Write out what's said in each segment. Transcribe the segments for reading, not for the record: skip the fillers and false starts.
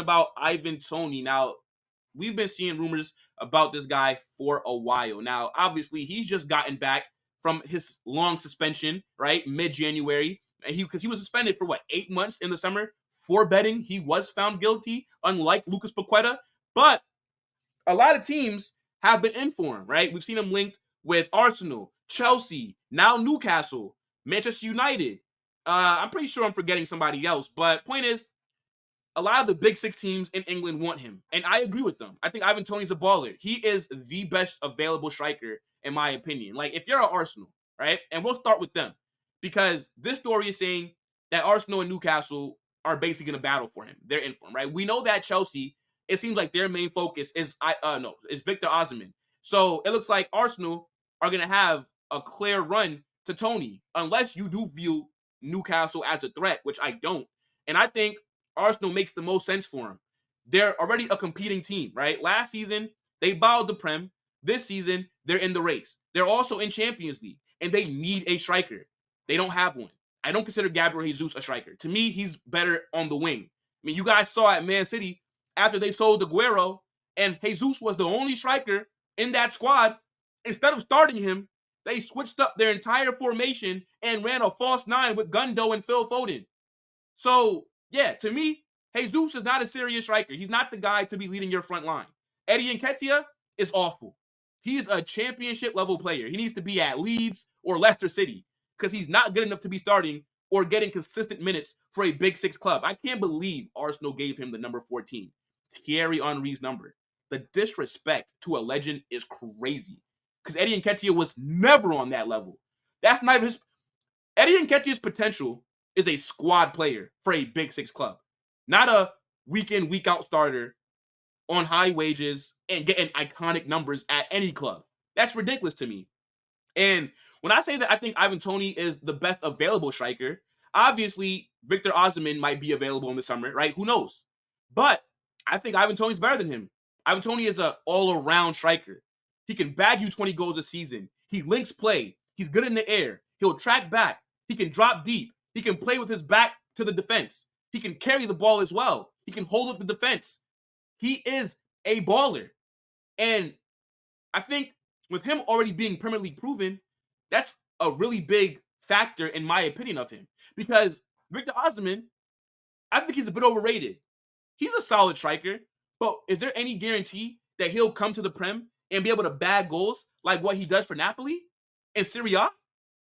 about Ivan Toney. Now, we've been seeing rumors about this guy for a while. Now, obviously, he's just gotten back from his long suspension, right? Mid-January. And because he was suspended for 8 months in the summer for betting. He was found guilty, unlike Lucas Paqueta. But a lot of teams have been in for him, right? We've seen him linked with Arsenal, Chelsea, now Newcastle, Manchester United. I'm pretty sure I'm forgetting somebody else, but point is, a lot of the big six teams in England want him, and I agree with them. I think Ivan Toney's a baller. He is the best available striker, in my opinion. Like, if you're at Arsenal, right, and we'll start with them, because this story is saying that Arsenal and Newcastle are basically going to battle for him. They're in for him, right? We know that Chelsea, it seems like their main focus is Victor Osimhen. So it looks like Arsenal are going to have a clear run to Toney, unless you do view Newcastle as a threat, which I don't. And I think Arsenal makes the most sense for him. They're already a competing team, right? Last season, they bowed the Prem. This season, they're in the race. They're also in Champions League, and they need a striker. They don't have one. I don't consider Gabriel Jesus a striker. To me, he's better on the wing. I mean, you guys saw at Man City, after they sold Aguero, and Jesus was the only striker in that squad. Instead of starting him, they switched up their entire formation and ran a false nine with Gundo and Phil Foden. So, yeah, to me, Jesus is not a serious striker. He's not the guy to be leading your front line. Eddie Nketiah is awful. He's a championship-level player. He needs to be at Leeds or Leicester City because he's not good enough to be starting or getting consistent minutes for a Big Six club. I can't believe Arsenal gave him the number 14, Thierry Henry's number. The disrespect to a legend is crazy because Eddie Nketiah was never on that level. That's not his. Eddie Nketiah's potential is a squad player for a Big Six club, not a week in, week out starter on high wages and getting iconic numbers at any club. That's ridiculous to me. And when I say that I think Ivan Toney is the best available striker, obviously Victor Osimhen might be available in the summer, right? Who knows? But I think Ivan Toney's better than him. Ivan Toney is an all-around striker. He can bag you 20 goals a season. He links play. He's good in the air. He'll track back. He can drop deep. He can play with his back to the defense. He can carry the ball as well. He can hold up the defense. He is a baller. And I think with him already being Premier League proven, that's a really big factor in my opinion of him. Because Victor Osimhen, I think he's a bit overrated. He's a solid striker, but is there any guarantee that he'll come to the Prem and be able to bag goals like what he does for Napoli and Serie A?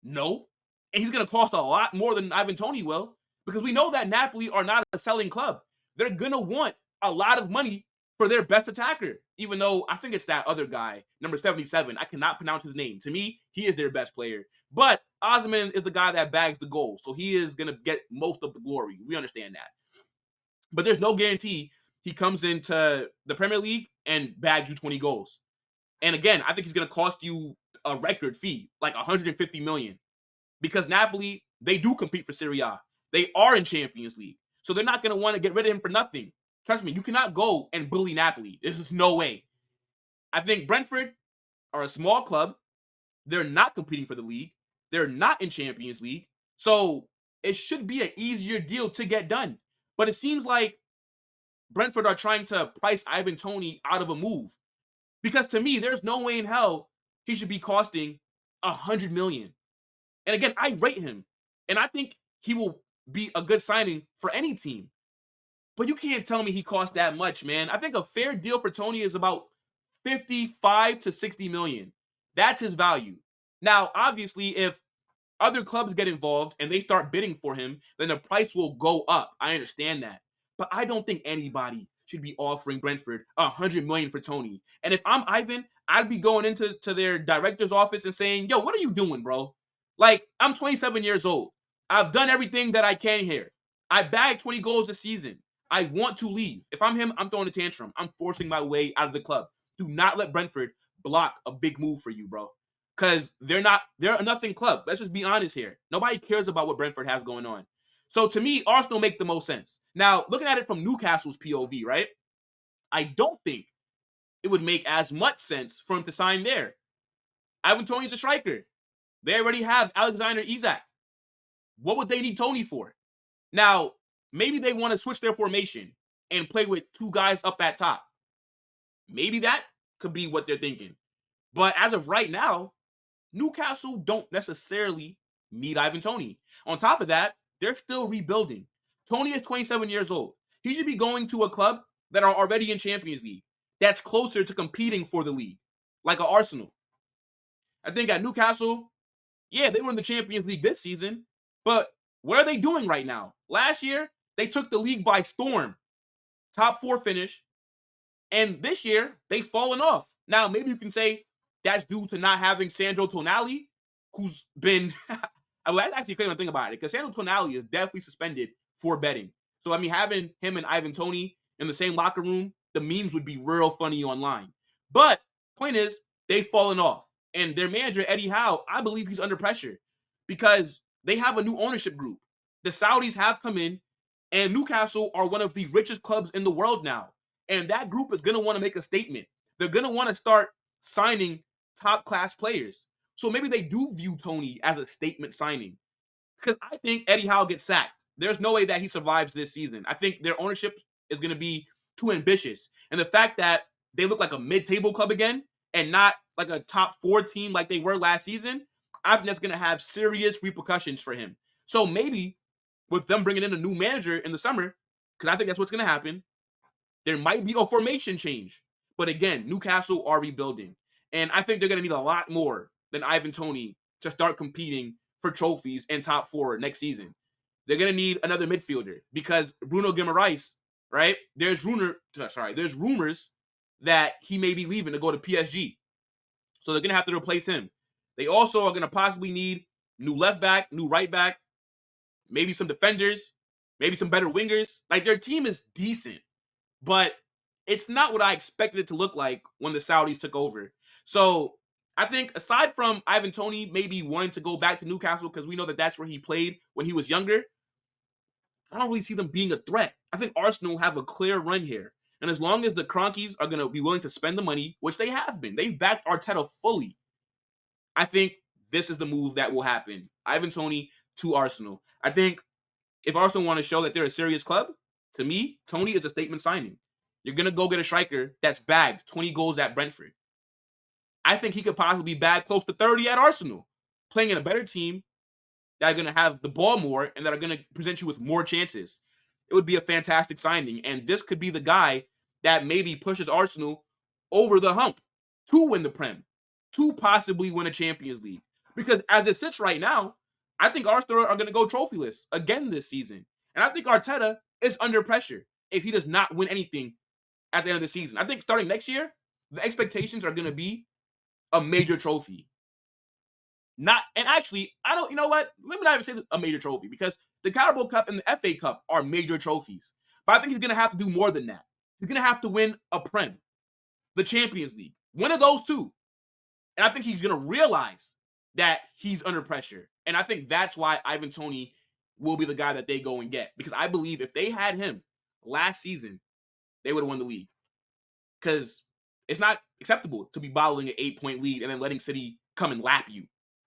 No. And he's going to cost a lot more than Ivan Toney will, because we know that Napoli are not a selling club. They're going to want a lot of money for their best attacker, even though I think it's that other guy, number 77. I cannot pronounce his name. To me, he is their best player. But Osimhen is the guy that bags the goals, so he is going to get most of the glory. We understand that. But there's no guarantee he comes into the Premier League and bags you 20 goals. And again, I think he's going to cost you a record fee, like 150 million. Because Napoli, they do compete for Serie A. They are in Champions League. So they're not going to want to get rid of him for nothing. Trust me, you cannot go and bully Napoli. This is no way. I think Brentford are a small club. They're not competing for the league. They're not in Champions League. So it should be an easier deal to get done. But it seems like Brentford are trying to price Ivan Toney out of a move. Because to me, there's no way in hell he should be costing 100 million. And again, I rate him. And I think he will be a good signing for any team. But you can't tell me he costs that much, man. I think a fair deal for Toney is about 55 to 60 million. That's his value. Now, obviously, if other clubs get involved and they start bidding for him, then the price will go up. I understand that. But I don't think anybody should be offering Brentford 100 million for Toney. And if I'm Ivan, I'd be going into their director's office and saying, yo, what are you doing, bro? Like, I'm 27 years old. I've done everything that I can here. I bagged 20 goals a season. I want to leave. If I'm him, I'm throwing a tantrum. I'm forcing my way out of the club. Do not let Brentford block a big move for you, bro. Because they're a nothing club. Let's just be honest here. Nobody cares about what Brentford has going on. So to me, Arsenal make the most sense. Now, looking at it from Newcastle's POV, right? I don't think it would make as much sense for him to sign there. Ivan Toney's a striker. They already have Alexander Isak. What would they need Toney for? Now, maybe they want to switch their formation and play with 2 guys up at top. Maybe that could be what they're thinking. But as of right now, Newcastle don't necessarily need Ivan Toney. On top of that, they're still rebuilding. Toney is 27 years old. He should be going to a club that are already in Champions League, that's closer to competing for the league, like an Arsenal. I think at Newcastle, yeah, they were in the Champions League this season, but what are they doing right now? Last year, they took the league by storm. Top 4 finish. And this year, they've fallen off. Now, maybe you can say that's due to not having Sandro Tonali, who's been... I actually can't even think about it, because Sandro Tonali is definitely suspended for betting. So, I mean, having him and Ivan Toney in the same locker room, the memes would be real funny online. But, point is, they've fallen off. And their manager, Eddie Howe, I believe he's under pressure because they have a new ownership group. The Saudis have come in, and Newcastle are one of the richest clubs in the world now. And that group is going to want to make a statement. They're going to want to start signing top-class players. So maybe they do view Toney as a statement signing. Because I think Eddie Howe gets sacked. There's no way that he survives this season. I think their ownership is going to be too ambitious. And the fact that they look like a mid-table club again and not like a top 4 team like they were last season, I think that's going to have serious repercussions for him. So maybe with them bringing in a new manager in the summer, because I think that's what's going to happen, there might be a formation change. But again, Newcastle are rebuilding. And I think they're going to need a lot more than Ivan Toney to start competing for trophies and top 4 next season. They're going to need another midfielder because Bruno Guimaraes, right? There's rumors that he may be leaving to go to PSG. So they're going to have to replace him. They also are going to possibly need new left back, new right back, maybe some defenders, maybe some better wingers. Like, their team is decent, but it's not what I expected it to look like when the Saudis took over. So I think aside from Ivan Toney maybe wanting to go back to Newcastle because we know that that's where he played when he was younger, I don't really see them being a threat. I think Arsenal have a clear run here. And as long as the Cronkies are going to be willing to spend the money, which they have been, they've backed Arteta fully, I think this is the move that will happen. Ivan Toney to Arsenal. I think if Arsenal want to show that they're a serious club, to me, Toney is a statement signing. You're going to go get a striker that's bagged 20 goals at Brentford. I think he could possibly bag close to 30 at Arsenal, playing in a better team that are going to have the ball more and that are going to present you with more chances. It would be a fantastic signing. And this could be the guy that maybe pushes Arsenal over the hump to win the Prem, to possibly win a Champions League. Because as it sits right now, I think Arsenal are going to go trophyless again this season. And I think Arteta is under pressure if he does not win anything at the end of the season. I think starting next year, the expectations are going to be a major trophy. I don't, you know what? Let me not even say a major trophy because the Carabao Cup and the FA Cup are major trophies. But I think he's going to have to do more than that. He's going to have to win a Prem, the Champions League, one of those two. And I think he's going to realize that he's under pressure. And I think that's why Ivan Toney will be the guy that they go and get. Because I believe if they had him last season, they would have won the league. Because it's not acceptable to be bottling an 8-point lead and then letting City come and lap you.